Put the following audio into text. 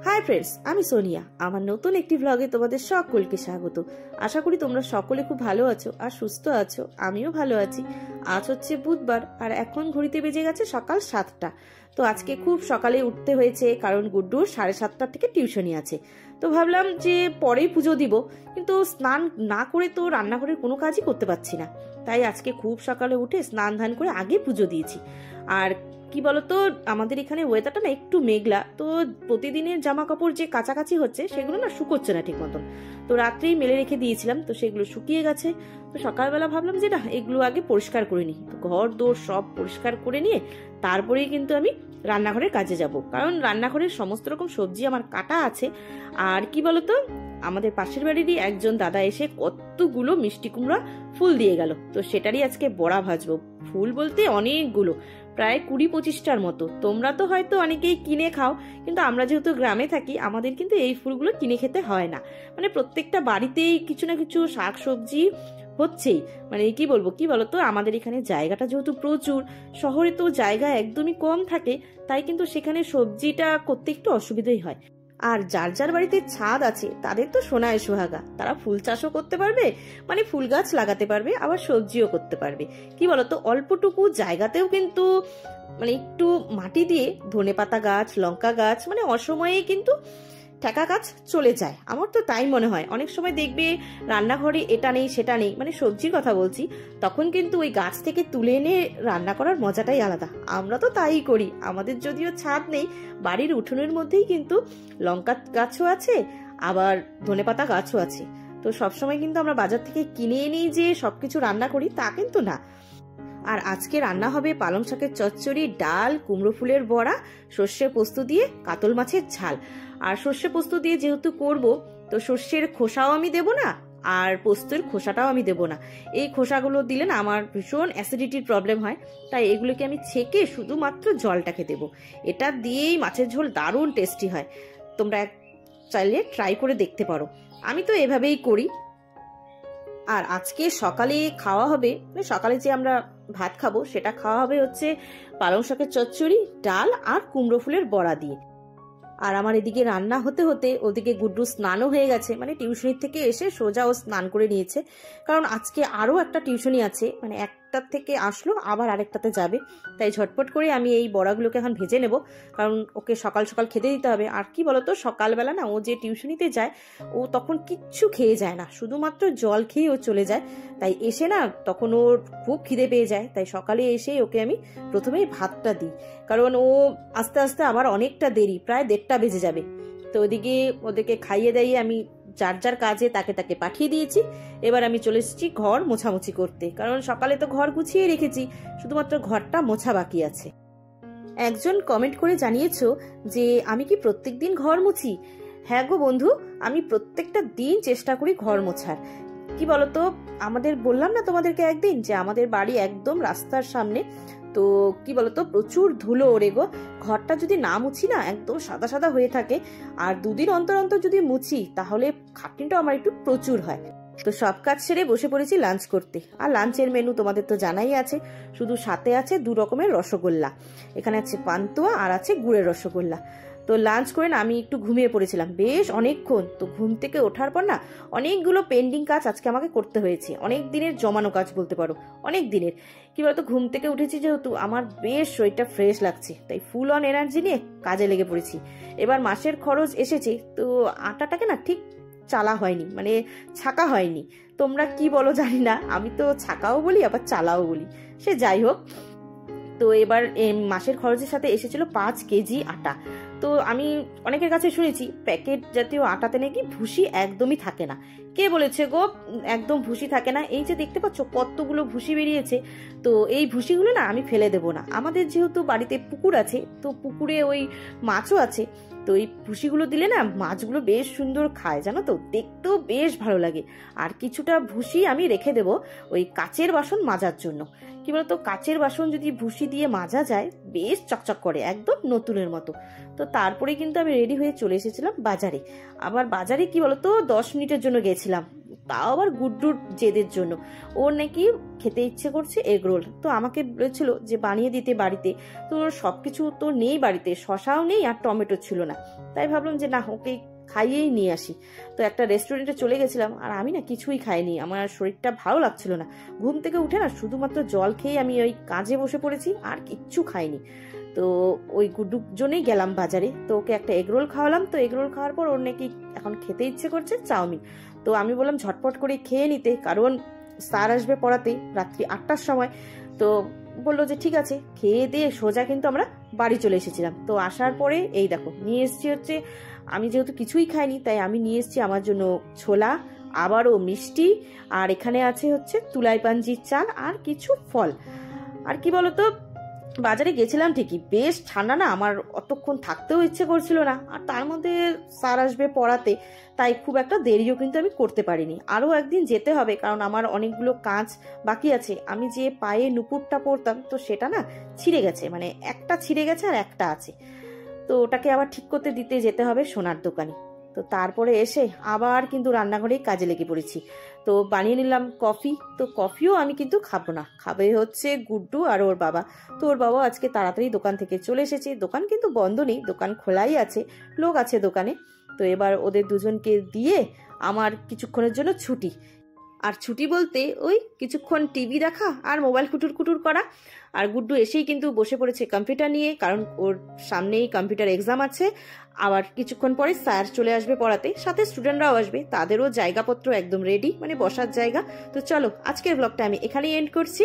Hi friends, আমি সোনিয়া। আমার নতুন একটি ব্লগে তোমাদের সকলকে স্বাগত। আশা করি তোমরা সকলে খুব ভালো আছো আর সুস্থ আছো। আমিও ভালো আছি। আজ হচ্ছে বুধবার আর এখন ঘড়িতে বেজে গেছে সকাল 7টা। তো আজকে খুব সকালে উঠতে হয়েছে, কারণ গুড্ডুর 7:30 থেকে টিউশনি আছে। তো ভাবলাম যে পরেই পুজো দিব, কিন্তু স্নান না করে তো রান্নাঘরের কোনো কাজই করতে পারছি না। তাই আজকে খুব সকালে উঠে স্নান ধান করে আগে পুজো দিয়েছি। আর কি বলতো, আমাদের এখানে ওয়েদারটা না একটু মেঘলা, তো প্রতিদিনের জামা কাপড় যে কাচাকাচি হচ্ছে সেগুলো না শুকোচ্ছে না ঠিক মতন। তো রাত্রেই মেলে রেখে দিয়েছিলাম, তো সেগুলো শুকিয়ে গেছে। তো সকালবেলা ভাবলাম যে না, এগুলো আগে পরিষ্কার করে নিই। তো ঘর দোর সব পরিষ্কার করে নিয়ে তারপরেই কিন্তু আমি রান্নাঘরের কাজে যাব, কারণ রান্নাঘরের সমস্ত রকম সবজি আমার কাটা আছে। আর কি বলতো, আমাদের পাশের বাড়িরই একজন দাদা এসে কতগুলো মিষ্টি কুমড়া ফুল দিয়ে গেল, তো সেটারই আজকে বড়া ভাজবো। ফুল বলতে অনেকগুলো, প্রায় 20-25টার মতো। তোমরা তো হয়তো অনেকেই কিনে খাও, কিন্তু আমরা যেহেতু গ্রামে থাকি, আমাদের কিন্তু এই ফুলগুলো কিনে খেতে হয় না। মানে প্রত্যেকটা বাড়িতেই কিছু না কিছু শাক সবজি হচ্ছেই। মানে কি বলতো, আমাদের এখানে জায়গাটা যেহেতু প্রচুর, শহরে তো জায়গা একদমই কম থাকে, তাই কিন্তু সেখানে সবজিটা করতে একটু অসুবিধাই হয়। আর যার যার বাড়িতে ছাদ আছে তাদের তো সোনায় সোহাগা, তারা ফুল চাষও করতে পারবে, মানে ফুল গাছ লাগাতে পারবে, আবার সবজিও করতে পারবে। কি বলতো, অল্পটুকু জায়গাতেও কিন্তু মানে একটু মাটি দিয়ে ধনেপাতা গাছ, লঙ্কা গাছ, মানে অসময়ে কিন্তু ঠেকা গাছ চলে যায়। আমার তো তাই মনে হয়। অনেক সময় দেখবে রান্নাঘরে এটা নেই সেটা নেই, মানে সবজির কথা বলছি, তখন কিন্তু ওই গাছ থেকে তুলে এনে রান্না করার মজাটাই আলাদা। আমরা তো তাই করি। আমাদের যদিও ছাদ নেই, বাড়ির উঠোনের মধ্যেই কিন্তু লঙ্কা গাছও আছে, আবার ধনেপাতা গাছও আছে। তো সবসময় কিন্তু আমরা বাজার থেকে কিনে এনেই যে সবকিছু রান্না করি তা কিন্তু না। আর আজকে রান্না হবে পালং শাকের চচ্চড়ি, ডাল, কুমড়ো ফুলের বড়া, সর্ষে পোস্ত দিয়ে কাতল মাছের ঝাল। আর সর্ষে পোস্ত দিয়ে যেহেতু করব, তো সর্ষের খোসাও আমি দেব না, আর পোস্তের খোসাটাও আমি দেব না। এই খোসাগুলো দিলে না আমার ভীষণ অ্যাসিডিটির প্রবলেম হয়, তাই এগুলোকে আমি ছেঁকে শুধুমাত্র জলটাকে দেব। এটা দিয়েই মাছের ঝোল দারুণ টেস্টি হয়। তোমরা চাইলে ট্রাই করে দেখতে পারো। আমি তো এভাবেই করি। আর আজকে সকালে খাওয়া হবে, সকালে যে আমরা ভাত খাবো সেটা খাওয়া হবে হচ্ছে পালং শাকের চচ্চড়ি, ডাল আর কুমড়ো ফুলের বড়া দিয়ে। আর আমার এদিকে রান্না হতে হতে ওদিকে গুড্ডু স্নানও হয়ে গেছে, মানে টিউশনি থেকে এসে সোজা ও স্নান করে নিয়েছে। কারণ আজকে আরও একটা টিউশনি আছে, মানে একটার থেকে আসলো আবার আরেকটাতে যাবে, তাই ঝটপট করে আমি এই বড়াগুলোকে এখন ভেজে নেব, কারণ ওকে সকাল সকাল খেতে দিতে হবে। আর কি বলতো, সকালবেলা না ও যে টিউশনিতে যায়, ও তখন কিচ্ছু খেয়ে যায় না, শুধুমাত্র জল খেয়ে ও চলে যায়। তাই এসে না তখন ওর খুব খিদে পেয়ে যায়, তাই সকালে এসে ওকে আমি প্রথমেই ভাতটা দিই, কারণ ও আস্তে আস্তে আবার অনেকটা দেরি, প্রায় 1:30 বেজে যাবে। তো ওদিকে ওদেরকে খাইয়ে দাইয়ে আমি যার যার কাজে তাকে তাকে পাঠিয়ে দিয়েছি। এবার আমি চলে এসেছি ঘর মোছামুছি করতে, কারণ সকালে তো ঘর গুছিয়ে রেখেছি, শুধুমাত্র ঘরটা মোছা বাকি আছে। একজন কমেন্ট করে জানিয়েছো যে আমি কি প্রত্যেকদিন ঘর মুছি। হ্যাঁ গো বন্ধু, আমি প্রত্যেকটা দিন চেষ্টা করি ঘর মোছার। কি বলতো, আমাদের বললাম না তোমাদেরকে একদিন যে আমাদের বাড়ি একদম রাস্তার সামনে, তো কি বলতো প্রচুর ধুলো ওড়ে গো। ঘরটা যদি না মুছি না একদম সাদা সাদা হয়ে থাকে, আর 2 দিন অন্তর অন্তর যদি মুছি তাহলে খাটনিটা আমার একটু প্রচুর হয়। তো সব কাজ সেরে বসে পড়েছি লাঞ্চ করতে। আর লাঞ্চের মেনু তোমাদের তো জানাই আছে, শুধু সাথে আছে 2 রকমের রসগোল্লা। এখানে আছে পান্তুয়া আর আছে গুড়ের রসগোল্লা। তো লাঞ্চ করে না আমি একটু ঘুমিয়ে পড়েছিলাম বেশ অনেকক্ষণ। তো ঘুম থেকে ওঠার পর না অনেকগুলো পেন্ডিং কাজ আজকে আমাকে করতে হয়েছে, অনেক দিনের জমানো কাজ বলতে পারো, অনেক দিনের। কি বলতো, ঘুম থেকে উঠেছি যেহেতু আমার বেশ শরীরটা ফ্রেশ লাগছে, তাই ফুল অন এনার্জি নিয়ে কাজে লেগে পড়েছি। এবার মাসের খরচ এসেছে, তো আটাটাকে না ঠিক চালা হয়নি, মানে ছাকা হয়নি। তোমরা কি বলো জানি না, আমি তো ছাকাও বলি আবার চালাও বলি, সে যাই হোক। তো এবার মাসের খরচের সাথে এসেছিল 5 কেজি আটা। তো আমি অনেকের কাছে শুনেছি প্যাকেট জাতীয় আটাতে নাকি ভুসি একদমই থাকে না। কে বলেছে গো একদম ভুসি থাকে না? এই যে দেখতে পাচ্ছ কতগুলো ভুসি বেরিয়েছে, তো এই ভুসিগুলো না আমি ফেলে দেবো না। আমাদের যেহেতু বাড়িতে পুকুর আছে, তো পুকুরে ওই মাছও আছে, তো এই ভুসিগুলো দিলে না মাছগুলো বেশ সুন্দর খায়, জানো তো, দেখতেও বেশ ভালো লাগে। আর কিছুটা ভুসি আমি রেখে দেবো ওই কাচের বাসন মাজার জন্য। কি বলতো, কাচের বাসন যদি ভুসি দিয়ে মাজা যায় বেশ চকচক করে, একদম নতুনের মতো। তো তারপরে কিন্তু আমি রেডি হয়ে চলে এসেছিলাম বাজারে। আবার বাজারে কি বলতো 10 মিনিটের জন্য গেছিলাম, তাও আবার গুড্ডুর জেদের জন্য। ওর নাকি খেতে ইচ্ছে করছে এগরোল, তো আমাকে বলেছিল যে বানিয়ে দিতে বাড়িতে। তো সবকিছু তো নেই বাড়িতে, শশাও নেই আর টমেটো ছিল না, তাই ভাবলাম যে না, ওকে খাইয়েই নিয়ে আসি। তো একটা রেস্টুরেন্টে চলে গেছিলাম, আর আমি না কিছুই খাইনি, আমার শরীরটা ভালো লাগছিল না। ঘুম থেকে উঠে না শুধুমাত্র জল খেয়ে আমি ওই কাজে বসে পড়েছি, আর কিচ্ছু খাইনি। তো ওই গুড্ডুর জন্যই গেলাম বাজারে, তো ওকে একটা এগরোল খাওয়ালাম। তো এগরোল খাওয়ার পর ওর নাকি এখন খেতে ইচ্ছে করছে চাউমিন। তো আমি বললাম ঝটপট করে খেয়ে নিতে, কারণ স্যার আসবে পড়াতে রাত্রি 8টার সময়। তো বললো যে ঠিক আছে, খেয়ে দিয়ে সোজা কিন্তু আমরা বাড়ি চলে এসেছিলাম। তো আসার পরে এই দেখো নিয়ে এসেছি হচ্ছে, আমি যেহেতু কিছুই খাইনি তাই আমি নিয়ে এসেছি আমার জন্য ছোলা, আবারও মিষ্টি, আর এখানে আছে হচ্ছে তুলাই পাঞ্জির চাল আর কিছু ফল। আর কি বলতো, বাজারে গেছিলাম ঠিকই, বেশ ঠান্ডা না, আমার অতক্ষণ থাকতেও ইচ্ছে করছিল না, আর তার মধ্যে স্যার আসবে পড়াতে, তাই খুব একটা দেরিও কিন্তু আমি করতে পারিনি। আরও একদিন যেতে হবে, কারণ আমার অনেকগুলো কাজ বাকি আছে। আমি যে পায়ে নুপুরটা পরতাম, তো সেটা না ছিঁড়ে গেছে, মানে একটা ছিঁড়ে গেছে আর একটা আছে, তো ওটাকে আবার ঠিক করতে দিতে যেতে হবে সোনার দোকানে। তো তারপরে এসে আবার কিন্তু রান্নাঘরেই কাজে লেগে পড়েছি। তো বানিয়ে নিলাম কফি। তো কফিও আমি কিন্তু খাবো না, খাবে হচ্ছে গুড্ডু আর ওর বাবা। তো ওর বাবা আজকে তাড়াতাড়ি দোকান থেকে চলে এসেছে, দোকান কিন্তু বন্ধ নেই, দোকান খোলাই আছে, লোক আছে দোকানে। তো এবার ওদের দুজনকে দিয়ে আমার কিছুক্ষণের জন্য ছুটি। আর ছুটি বলতে ওই কিছুক্ষণ টিভি দেখা আর মোবাইল কুটুর কুটুর করা। আর গুড্ডু এসেই কিন্তু বসে পড়েছে কম্পিউটার নিয়ে, কারণ ওর সামনেই কম্পিউটার এক্সাম আছে। আবার কিছুক্ষণ পরে স্যার চলে আসবে পড়াতে, সাথে স্টুডেন্টরাও আসবে, তাদেরও জায়গাপত্র একদম রেডি, মানে বসার জায়গা। তো চলো আজকের ব্লগটা আমি এখানেই এন্ড করছি।